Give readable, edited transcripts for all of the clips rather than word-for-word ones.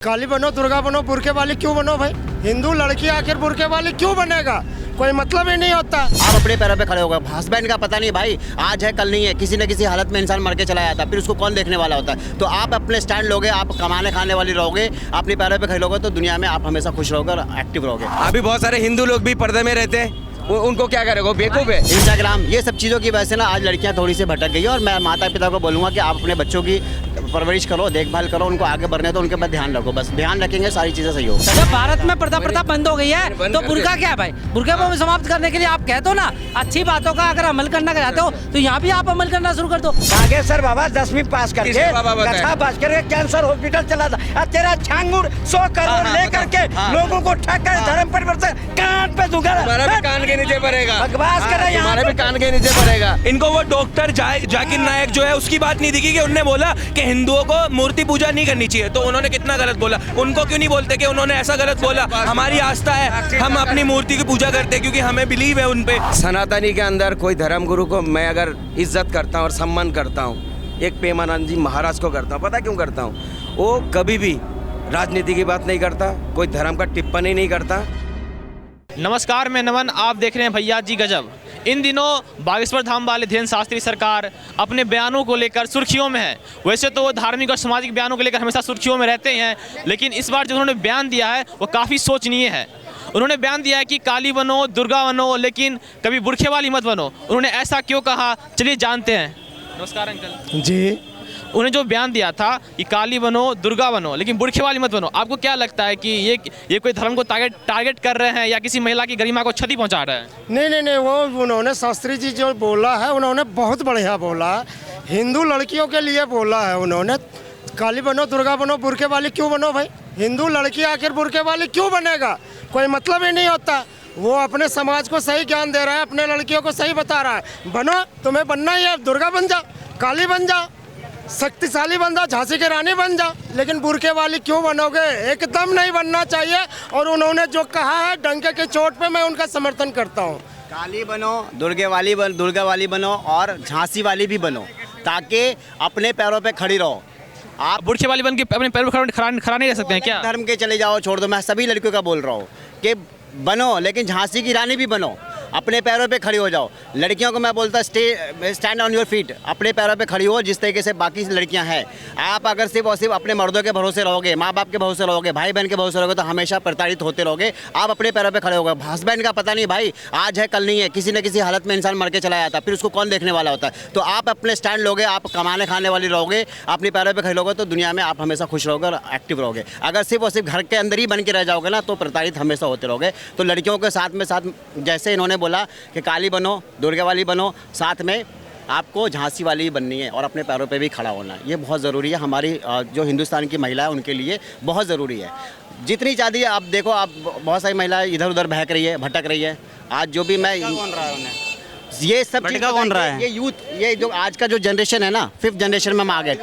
काली बनो, दुर्गा बनो, बुरके वाली क्यों बनो भाई? हिंदू लड़की आखिर बुरके वाली क्यों बनेगा? कोई मतलब ही नहीं होता। आप अपने पैरों पे खड़े हो गए। हस्बैंड का पता नहीं भाई, आज है कल नहीं है, किसी न किसी हालत में इंसान मर के चला जाता है, फिर उसको कौन देखने वाला होता है। तो आप अपने स्टैंड लोगे, आप कमाने खाने वाली रहोगे, अपने पैरों पे खड़े रहोगे तो दुनिया में आप हमेशा खुश रहोगे और एक्टिव रहोगे। अभी बहुत सारे हिंदू लोग भी पर्दे में रहते हैं, उनको क्या करेगा? बेवकूफ है। इंस्टाग्राम ये सब चीज़ों की वजह से ना आज लड़कियां थोड़ी सी भटक गई है। और मैं माता पिता को बोलूँगा कि आप अपने बच्चों की परवरिश करो, देखभाल करो, उनको आगे बढ़ने तो उनके बाद ध्यान रखो। बस ध्यान रखेंगे सारी चीज़ें सही होगी। जब भारत में पर्दा प्रथा बंद हो गई है तो बुर्का क्या है भाई? बुर्का को समाप्त करने के लिए आप कहते हो ना, अच्छी बातों का अगर अमल करना चाहते हो तो यहाँ भी आप अमल करना शुरू कर दो। नागेश्वर बाबा 10वीं पास करके कथा पास करके कैंसर हॉस्पिटल चला था। तेरा झांगुर 100 करोड़ लेकर के लोगों को ठक्कर धर्म परिवर्तन कान पे दूंगा। कान के नीचे पड़ेगा, बकवास कर रहा है, हमारे भी कान के नीचे पड़ेगा। इनको वो डॉक्टर जाकिर नायक जो है उसकी बात नहीं दिखी कि उन्होंने बोला कि हिंदुओं को मूर्ति पूजा नहीं करनी चाहिए, तो उन्होंने कितना गलत बोला। उनको क्यों नहीं बोलते कि उन्होंने ऐसा गलत बोला? हमारी आस्था है, हम अपनी मूर्ति की पूजा करते हैं क्योंकि हमें बिलीव है उन पे। सनातनी के अंदर कोई धर्म गुरु को मैं अगर इज्जत करता हूँ और सम्मान करता हूँ, एक प्रेमानंद जी महाराज को करता हूँ। पता क्यों करता हूँ? वो कभी भी राजनीति की बात नहीं करता, कोई धर्म का टिप्पणी नहीं करता। नमस्कार, मैं नमन, आप देख रहे हैं भैया जी गजब। इन दिनों बागेश्वर धाम वाले धीरेन्द्र शास्त्री सरकार अपने बयानों को लेकर सुर्खियों में है। वैसे तो वो धार्मिक और सामाजिक बयानों को लेकर हमेशा सुर्खियों में रहते हैं, लेकिन इस बार जो उन्होंने बयान दिया है वो काफ़ी सोचनीय है। उन्होंने बयान दिया है कि काली बनो, दुर्गा बनो, लेकिन कभी बुरखे वाली मत बनो। उन्होंने ऐसा क्यों कहा, चलिए जानते हैं। नमस्कार अंकल जी। उन्हें जो बयान दिया था कि काली बनो, दुर्गा बनो, लेकिन बुरखे वाली मत बनो, आपको क्या लगता है कि ये कोई धर्म को टारगेट कर रहे हैं या किसी महिला की गरिमा को क्षति पहुंचा रहे हैं? नहीं, वो उन्होंने शास्त्री जी जो बोला है उन्होंने बहुत बढ़िया बोला। हिंदू लड़कियों के लिए बोला है उन्होंने। काली बनो, दुर्गा बनो, बुरके वाली क्यों बनो भाई? हिंदू लड़की आखिर बुरके वाली क्यों बनेगा? कोई मतलब ही नहीं होता। वो अपने समाज को सही ज्ञान दे रहा है, अपने लड़कियों को सही बता रहा है। बनो, तुम्हें बनना ही है, दुर्गा बन जा, काली बन जा, शक्तिशाली बन जा, झांसी की रानी बन जा, लेकिन बुरके वाली क्यों बनोगे? एकदम नहीं बनना चाहिए। और उन्होंने जो कहा है डंके की चोट पे मैं उनका समर्थन करता हूँ। काली बनो, दुर्गा वाली बनो और झांसी वाली भी बनो, ताकि अपने पैरों पे खड़ी रहो। आप बुरखे वाली बन के अपने पैरों पर खड़ा नहीं रह सकते हैं क्या? धर्म के चले जाओ, छोड़ दो। मैं सभी लड़कियों का बोल रहा हूँ कि बनो, लेकिन झांसी की रानी भी बनो, अपने पैरों पे खड़ी हो जाओ। लड़कियों को मैं बोलता स्टैंड ऑन योर फीट, अपने पैरों पे खड़ी हो जिस तरीके से बाकी लड़कियां हैं। आप अगर सिर्फ और सिर्फ अपने मर्दों के भरोसे रहोगे, माँ बाप के भरोसे रहोगे, भाई बहन के भरोसे रहोगे तो हमेशा प्रताड़ित होते रहोगे। आप अपने पैरों पे खड़े हो गए। हस्बैंड का पता नहीं भाई, आज है कल नहीं है, किसी न किसी हालत में इंसान मर के चला जाता है, फिर उसको कौन देखने वाला होता है। तो आप अपने स्टैंड लोगे, आप कमाने खाने वाली रहोगे, अपने पैरों पर खड़े रहोगे तो दुनिया में आप हमेशा खुश रहोगे और एक्टिव रहोगे। अगर सिर्फ और सिर्फ घर के अंदर ही बन के रह जाओगे ना तो प्रताड़ित हमेशा होते रहोगे। तो लड़कियों के साथ जैसे इन्होंने बोला कि काली बनो, दुर्गा वाली बनो, साथ में आपको झांसी वाली भी बननी है और अपने पैरों पे भी खड़ा होना है। ये बहुत ज़रूरी है, हमारी जो हिंदुस्तान की महिला है उनके लिए बहुत ज़रूरी है। जितनी चाहती है आप देखो, आप बहुत सारी महिलाएं इधर उधर बहक रही है, भटक रही है। आज जो भी मैं ये सब चीज़ कौन रहा है, ये यूथ, ये जो आज का जो जनरेशन है ना, 5th जनरेशन में हम आ गए।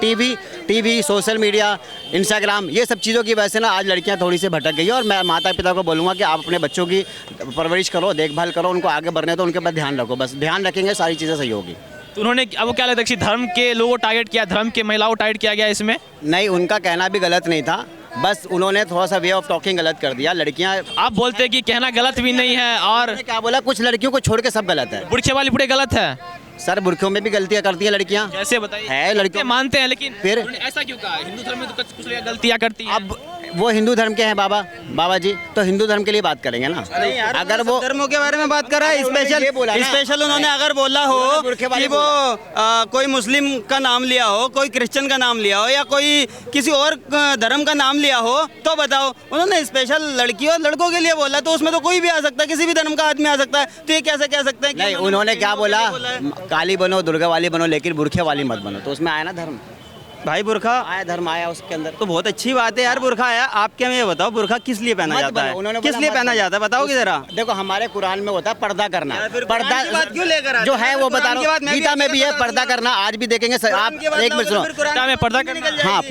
टीवी, सोशल मीडिया, इंस्टाग्राम, ये सब चीज़ों की वजह से ना आज लड़कियां थोड़ी सी भटक गई है। और मैं माता पिता को बोलूँगा कि आप अपने बच्चों की परवरिश करो, देखभाल करो, उनको आगे बढ़ने तो उनके बाद ध्यान रखो। बस ध्यान रखेंगे सारी चीज़ें सही होगी। तो उन्होंने अब क्या लगता है कि धर्म के लोगों को टारगेट किया, धर्म के महिलाओं को टारगेट किया गया इसमें? नहीं, उनका कहना भी गलत नहीं था, बस उन्होंने थोड़ा सा वे ऑफ टॉकिंग गलत कर दिया। लड़कियां, आप बोलते हैं कि कहना गलत भी नहीं है, और क्या बोला, कुछ लड़कियों को छोड़ के सब गलत है। बुरखे वाली पूरे गलत है। सर, बुरखों में भी गलतियां करती हैं लड़कियां। कैसे बताइए? है लड़कियां मानते हैं, लेकिन फिर ऐसा क्यों कहा? हिंदू धर्म में तो कुछ गलतियां करती हैं। अब वो हिंदू धर्म के हैं बाबा जी, तो हिंदू धर्म के लिए बात करेंगे ना। अगर वो धर्मों के बारे में बात कर रहा है, स्पेशल उन्होंने अगर बोला हो कि वो कोई मुस्लिम का नाम लिया हो, कोई क्रिश्चियन का नाम लिया हो या कोई किसी और धर्म का नाम लिया हो तो बताओ। उन्होंने स्पेशल लड़की और लड़कों के लिए बोला, तो उसमें तो कोई भी आ सकता है, किसी भी धर्म का आदमी आ सकता है। तो ये कैसे कह सकते हैं? नहीं, उन्होंने क्या बोला, काली बनो, दुर्गा वाली बनो, लेकिन बुरखे वाली मत बनो, तो उसमें आया ना धर्म। भाई बुरखा आया, धर्म आया उसके अंदर, तो बहुत अच्छी बात है यार। बुरखा आया, आप क्या मैं ये बताओ, बुरखा किस लिए पहना जाता है? किस लिए पहना जाता है बताओगे जरा। देखो, हमारे कुरान में होता है पर्दा करना। पर्दा क्यों लेकर जो है वो बता रहा हूँ, गीता में भी है पर्दा करना, आज भी देखेंगे। आप एक मिनट सुनो, पर्दा करना, हाँ,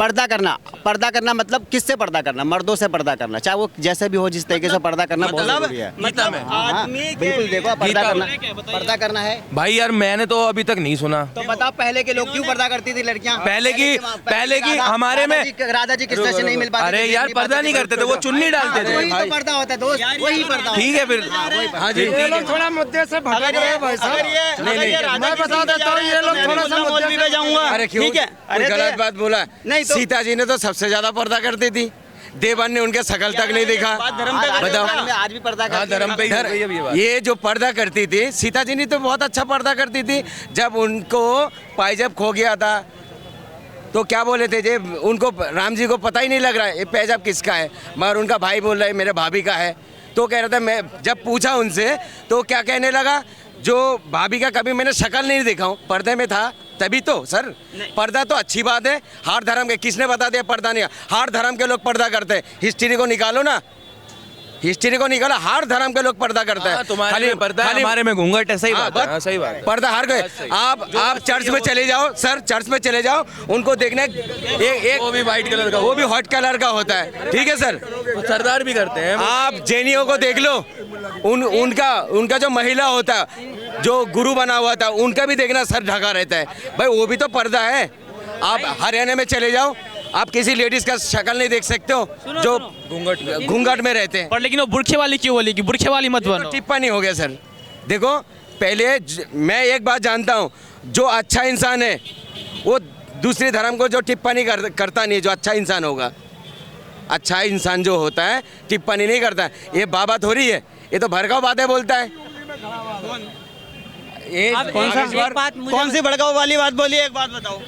पर्दा करना मतलब किससे पर्दा करना? मर्दों से पर्दा करना, चाहे वो जैसे भी हो, जिस तरीके से पर्दा करना बहुत जरूरी है। बिल्कुल, देखो पर्दा करना है भाई। यार मैंने तो अभी तक नहीं सुना। तो बताओ, पहले के लोग क्यों पर्दा करती थी लड़कियां? पहले की पहले की हमारे में राधा जी कृष्ण से नहीं मिल पाते। अरे यार पर्दा नहीं करते थे, वो चुन्नी डालते थे। वही तो पर्दा होता है दोस्त, वही पर्दा। ठीक है फिर, हाँ जी ये लोग थोड़ा मुद्दे से भटक रहे हैं भाई साहब। मैं बता देता हूँ, ये लोग थोड़ा सा मौलवी पे जाऊंगा। अरे क्यों? ठीक है, कोई गलत बात बोला? नहीं तो सीता जी ने तो सबसे ज्यादा पर्दा करती थी, देवन ने उनके शकल तक नहीं देखा। धर्म पे बताओ। आज भी पर्दा हाँ, करते हैं। धर्म पे ही हो गई अब ये बात। ये जो पर्दा करती थी सीता जी ने तो बहुत अच्छा पर्दा करती थी। जब उनको पायजब खो गया था तो क्या बोले थे जे उनको राम जी को पता ही नहीं लग रहा है ये पैजाब किसका है, मगर उनका भाई बोल रहा है मेरे भाभी का है। तो कह रहा था, मैं जब पूछा उनसे तो क्या कहने लगा, जो भाभी का कभी मैंने शक्ल नहीं देखा हूँ, पर्दे में था तभी तो। सर पर्दा तो अच्छी बात है, हर धर्म के, किसने बता दिया पर्दा नहीं? हर धर्म के लोग पर्दा करते हैं। हिस्ट्री को निकालो ना, हिस्ट्री को निकालो, हर धर्म के लोग पर्दा करते हैं। तुम्हारे में पर्दा है, हमारे में घूंघट है। सही बात है, हाँ, सही बात है। पर्दा हर कोई। आप चर्च में चले जाओ सर, चर्च में चले जाओ, उनको देखने एक वो भी व्हाइट कलर का, वो भी हॉट कलर का होता है। ठीक है सर, सरदार भी करते हैं। आप जैनियों को देख लो, उनका जो महिला होता है, जो गुरु बना हुआ था, उनका भी देखना सर ढका रहता है। भाई वो भी तो पर्दा है। आप हरियाणा में चले जाओ, आप किसी लेडीज का शक्ल नहीं देख सकते हो जो घूंघट में रहते हैं। पर लेकिन वो बुरखे वाली क्यों बोली कि बुरखे वाली मत बनो? टिप्पणी हो गया सर। देखो पहले मैं एक बात जानता हूँ, जो अच्छा इंसान है वो दूसरे धर्म को जो टिप्पणी करता नहीं, जो अच्छा इंसान होगा, अच्छा इंसान जो होता है टिप्पणी नहीं करता। ये बात हो रही है, ये तो भड़काऊ बातें बोलता है। ये कौन सी भड़काऊ वाली बात बोली, एक बात बताओ।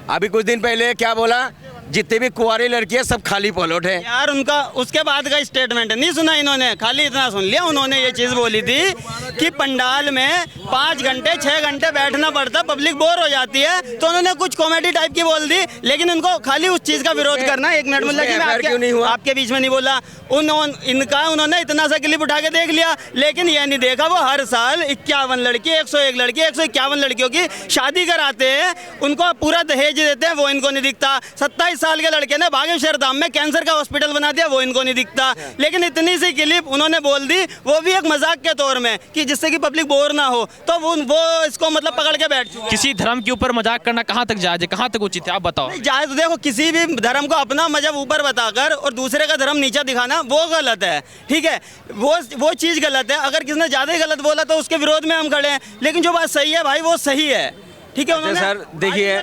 अभी कुछ दिन पहले क्या बोला, जितने भी कुंवारी लड़कियां सब खाली पॉलोट है। यार उनका उसके बाद का स्टेटमेंट नहीं सुना इन्होंने, खाली इतना सुन लिया। उन्होंने ये चीज़ बोली थी कि पंडाल में 5 घंटे 6 घंटे बैठना पड़ता, पब्लिक बोर हो जाती है, तो उन्होंने कुछ कॉमेडी टाइप की बोल दी। लेकिन उनको खाली उस चीज़ का विरोध करना। एक मिनट मतलब कि मैं आपके बीच में नहीं बोला, उन्होंने इतना सा क्लिप उठा के देख लिया, लेकिन ये नहीं देखा वो हर साल 51 लड़की 101 लड़की 151 लड़कियों की शादी कराते हैं, उनको पूरा दहेज देते हैं, वो इनको नहीं दिखता। 27 साल के लड़के ने बागेश्वर धाम में कैंसर का हॉस्पिटल बना दिया, वो इनको नहीं दिखता। लेकिन इतनी सी क्लिप उन्होंने बोल दी, वो भी एक मजाक के तौर में, कि जिससे कि पब्लिक बोर ना हो, तो वो इसको मतलब पकड़ के बैठ चुके हैं। किसी धर्म के ऊपर मजाक करना कहाँ तक जायज है, कहाँ तक उचित है, आप बताओ। जायज तो देखो, किसी भी धर्म को अपना मजहब ऊपर बताकर और दूसरे का धर्म नीचा दिखाना वो गलत है। ठीक है, वो चीज़ गलत है। अगर किसी ने ज़्यादा ही गलत बोला तो उसके विरोध में हम खड़े हैं, लेकिन जो बात सही है भाई वो सही है। ठीक है, उन्होंने सर देखिए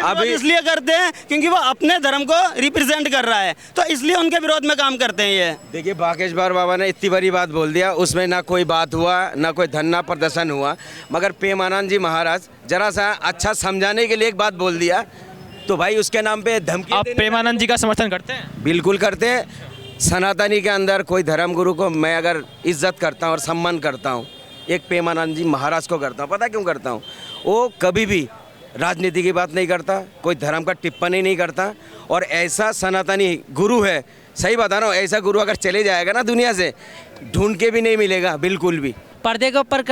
अभी इसलिए करते हैं क्योंकि वो अपने धर्म को रिप्रेजेंट कर रहा है, तो इसलिए उनके विरोध में काम करते हैं। ये देखिए बागेश्वर बाबा ने इतनी बड़ी बात बोल दिया, उसमें ना कोई बात हुआ, ना कोई धरना प्रदर्शन हुआ, मगर प्रेमानंद जी महाराज जरा सा अच्छा समझाने के लिए एक बात बोल दिया, तो भाई उसके नाम पे धमकी। आप प्रेमानंद जी का समर्थन करते हैं? बिल्कुल करते हैं। सनातनी के अंदर कोई धर्म गुरु को मैं अगर इज्जत करता हूँ और सम्मान करता हूँ, एक प्रेमानंद जी महाराज को करता हूँ। पता क्यों करता हूँ? वो कभी भी राजनीति की बात नहीं करता, कोई धर्म का टिप्पणी नहीं करता, और ऐसा सनातनी गुरु है, सही बता रहा हूँ, ऐसा गुरु अगर चले जाएगा ना दुनिया से, ढूंढ के भी नहीं मिलेगा बिल्कुल भी। पर्दे के ऊपर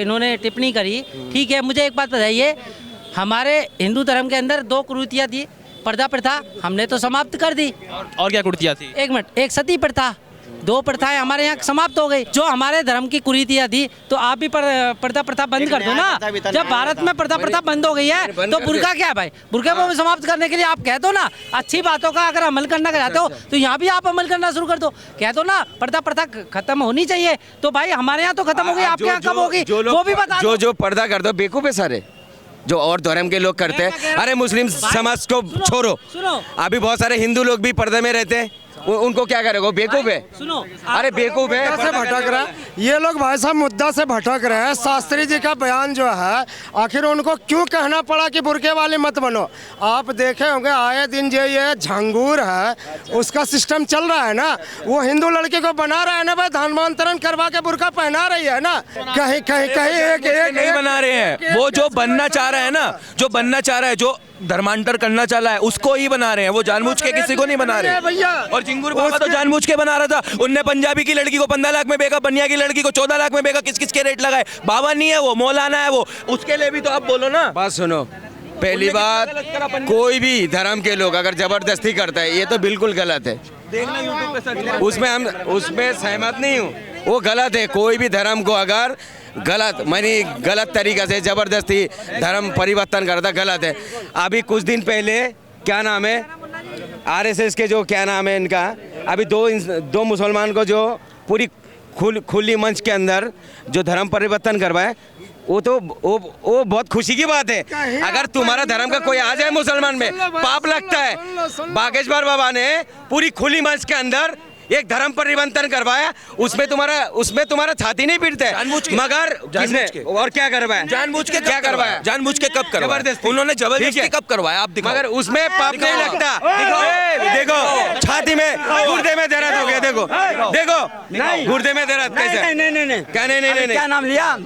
इन्होंने टिप्पणी करी, ठीक है। मुझे एक बात बताइए, हमारे हिंदू धर्म के अंदर 2 कुरीतियाँ थी, पर्दा प्रथा हमने तो समाप्त कर दी। और क्या कुर्तियाँ थी? एक मिनट, एक सती प्रथा, 2 प्रथाएं हमारे यहाँ समाप्त हो गई। जो हमारे धर्म की कुरीतियाँ थी, तो आप भी पर्दा प्रथा बंद कर दो ना। जब भारत में पर्दा प्रथा बंद हो गई है, तो बुर्का क्या है भाई? बुर्के को भी समाप्त करने के लिए आप कह दो ना। अच्छी बातों का अगर अमल करना चाहते हो तो यहाँ भी आप अमल करना शुरू कर दो। कह दो ना पर्दा प्रथा खत्म होनी चाहिए, तो भाई हमारे यहाँ तो खत्म हो गई, आपके यहाँ कब होगी वो भी बता दो। जो पर्दा कर दो बेवकूफ है सारे, जो और धर्म के लोग करते हैं। अरे मुस्लिम समाज को छोड़ो, अभी बहुत सारे हिंदू लोग भी पर्दे में रहते हैं, उनको क्या करेगा? बेवकूफ है। सुनो, अरे बेवकूफ है, से भटक रहा है ये लोग भाई साहब, मुद्दा से भटक रहे हैं। शास्त्री जी का बयान जो है, आखिर उनको क्यों कहना पड़ा कि बुरके वाले मत बनो? आप देखे होंगे आए दिन जो ये झंगूर है उसका सिस्टम चल रहा है ना, वो हिंदू लड़के को बना रहा है ना भाई, धर्मांतरण करवा के बुरका पहना रही है ना। कहीं कहीं कहीं एक नहीं बना रहे हैं, वो जो बनना चाह रहा है ना, जो बनना चाह रहा है, जो धर्मांतर करना चाह रहा है, उसको ही बना रहे हैं। वो जानबूझ के किसी को नहीं बना रहे भैया। और चिंगूर बाबा तो जानबूझ के बना रहा था। उनने पंजाबी की लड़की को 15 लाख में बेचा, बनिया की लड़की को 14 लाख में बेचा। किस किस के रेट लगाए? बाबा नहीं है वो, मौलाना है वो, उसके लिए भी तो आप बोलो ना। बात सुनो, पहली बात, कोई भी धर्म के लोग अगर जबरदस्ती करता है, ये तो बिल्कुल गलत है। देखना यूट्यूब पे सर्च, उसमें सहमत नहीं हूँ, वो गलत है। कोई भी धर्म को अगर गलत तरीका से जबरदस्ती धर्म परिवर्तन करता, गलत है। अभी कुछ दिन पहले क्या नाम है आरएसएस के जो क्या नाम है इनका, अभी दो मुसलमान को जो पूरी खुली मंच के अंदर जो धर्म परिवर्तन करवाए, वो बहुत खुशी की बात है। अगर तुम्हारा धर्म का कोई आ जाए मुसलमान में पाप लगता है। बागेश्वर बाबा ने पूरी खुली मंच के अंदर एक धर्म परिवर्तन करवाया, उसमें तुम्हारा छाती नहीं पीटता है, मगर किसने और क्या करवाया, जानबूझ के क्या करवाया, जानबूझ के कब करवाया, जबरदस्ती उन्होंने जबरदस्ती कब करवाया, आप दिखाओ। मगर उसमें पाप नहीं लगता। देखो छाती में गुर्दे में दर्द हो गया, देखो गुर्दे में दर्द कैसे, नहीं क्या नाम लिया,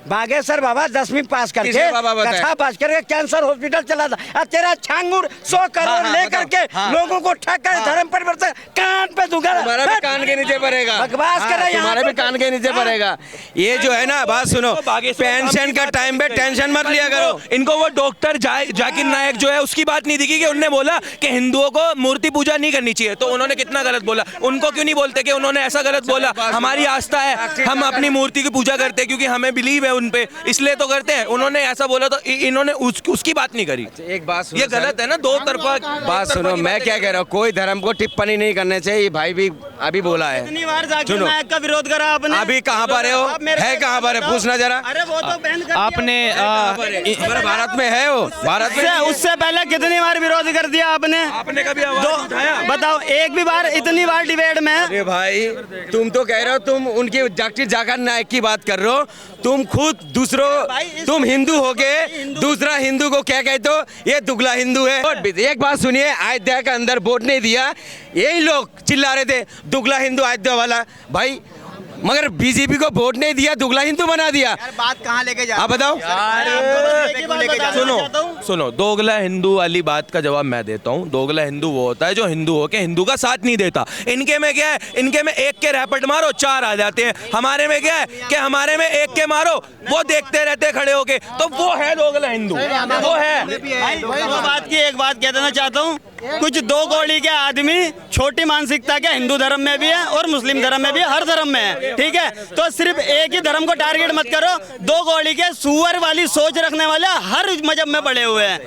बागेश्वर बाबा 10वीं पास करके कथा पास करके कैंसर हॉस्पिटल चला था, और तेरा छांगुर 100 करोड़ लेकर के लोगों को ठग कर धर्म परिवर्तन कान पे दूंगा, तुम्हारा भी कान के नीचे पड़ेगा, बकवास कर रहा है, तुम्हारा भी कान के नीचे पड़ेगा। ये जो है ना, बात सुनो, पेंशन का टाइम पे टेंशन मत लिया करो। इनको वो डॉक्टर जाकिर नायक जो है उसकी बात नहीं दिखी कि उन्होंने बोला कि हिंदुओं को मूर्ति पूजा नहीं करनी चाहिए, तो उन्होंने कितना गलत बोला। उनको क्यों नहीं बोलते कि उन्होंने ऐसा गलत बोला, हमारी आस्था है, हम अपनी मूर्ति की पूजा करते हैं क्योंकि हमें बिलीव है उन पे, इसलिए तो करते हैं। उन्होंने ऐसा बोला तो इन्होंने उसकी बात नहीं करी। एक बात सुनो, ये गलत है ना, दो तरफा बात सुनो। मैं क्या कह रहा हूँ, कोई धर्म को टिप्पणी नहीं करने चाहिए, ये भाई भी अभी बोला है। कितनी बार जाकिर नायक का विरोध करा आपने, अभी कहाँ पर हो, है कहाँ पर है, पूछना जरा। अरे वो तो बैन कर दिया आपने हमारे भारत में है, वो भारत में उससे पहले कितनी बार विरोध कर दिया आपने कभी आवाज उठाया? बताओ, एक भी बार, इतनी बार डिबेट में। अरे भाई तुम तो कह रहे हो, तुम उनकी जाकिर नायक की बात कर रहे हो, तुम खुद तुम हिंदू होके दूसरा हिंदू को क्या कहते हो, ये दुगला हिंदू है। और एक बात सुनिए, अयोध्या के अंदर वोट नहीं दिया, यही लोग चिल्ला रहे थे दुगला हिंदू अयोध्या वाला भाई, मगर बीजेपी को वोट नहीं दिया, दुगला हिंदू बना दिया। यार बात कहाँ लेके जा, आप बताओ। सुनो, दोगला हिंदू वाली बात का जवाब मैं देता हूँ। दोगला हिंदू वो होता है जो हिंदू होके हिंदू का साथ नहीं देता। इनके में क्या है, इनके में एक के रैपट मारो 4 आ जाते हैं, हमारे में क्या है कि हमारे में एक के मारो वो देखते रहते खड़े होके, तो वो है दोगला हिंदू, वो है। एक बात कह देना चाहता हूँ, कुछ 2 कौड़ी के आदमी छोटी मानसिकता के हिंदू धर्म में भी है और मुस्लिम धर्म में भी है, हर धर्म में है, ठीक है। तो सिर्फ एक ही धर्म को टारगेट मत करो, 2 कौड़ी के सुअर वाली सोच रखने वाले हर मजहब में पड़े हुए हैं।